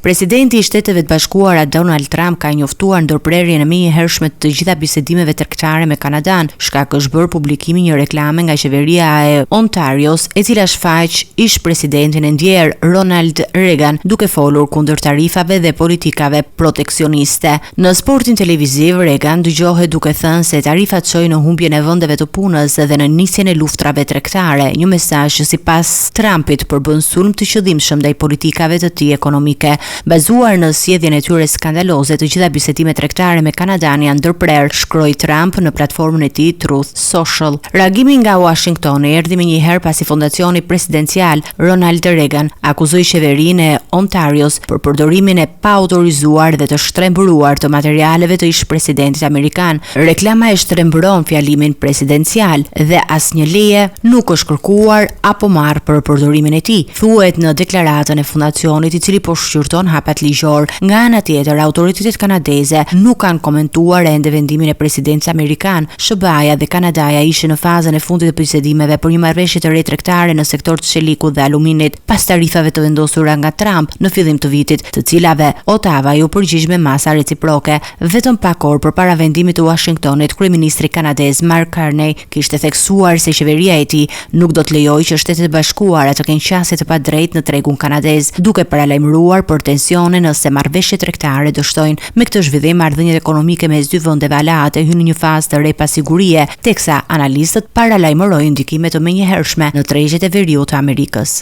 Presidenti i Shteteve të Bashkuara Donald Trump ka njoftuar ndërprerjen e menjëhershme të gjitha bisedimeve tregtare me Kanadan, shkak është bërë publikimi një reklame nga qeveria e Ontarios, e cila shfaq ish presidentin e ndjer Ronald Reagan duke folur kundër tarifave dhe politikave proteksioniste. Në sportin televiziv, Reagan dëgjohet duke thënë se tarifat çojnë në humbjen e vendeve të punës dhe në nisjen e luftrave tregtare, një mesazh që sipas Trumpit përbën sulm të qëllimshëm ndaj politikave të tij ekonomike. Bazuar në zgjedhjen e tyre skandaloze, të gjitha bisedimet tregtare me Kanadan janë ndërprerë, shkroi Trump në platformën e tij Truth Social. Reagimi nga Washingtoni erdhi menjëherë pasi fondacioni presidencial Ronald Reagan akuzoi qeverinë e Ontarios për përdorimin e paautorizuar dhe të shtrembëruar të materialeve të ish presidentit amerikan. Reklama e shtrembëron fjalimin presidencial dhe asnjë leje nuk është kërkuar apo marrë për përdorimin e tij, thuhet në deklaratën e fondacionit, i cili po shqyrton hapat ligjor. Nga ana tjetër, autoritetet kanadeze nuk kanë komentuar ende vendimin e presidentit amerikan. SBA-ja dhe Kanadaja ishin në fazën e fundit të bisedimeve për një marrëveshje të re tregtare në sektor të çelikut dhe aluminit, pas tarifave të vendosura nga Trump në fillim të vitit, të cilave Ottawa ju përgjigj me masa reciproke. Vetëm pak orë përpara vendimit të Washingtonit, kryeministri kanadez Mark Carney kishte theksuar se qeveria e tij nuk do të lejojë që Shtetet e Bashkuara të kenë qasje të padrejtë në tregun kanadez, duke paralajmëruar për tensione nëse marrëveshjet tregtare dështojnë. Me këtë zhvillim, marrëdhëniet ekonomike mes dy vendeve aleate hynë në një fazë të re pasigurie, teksa analistët paralajmërojnë ndikime të menjëhershme në tregjet e veriut të Amerikës.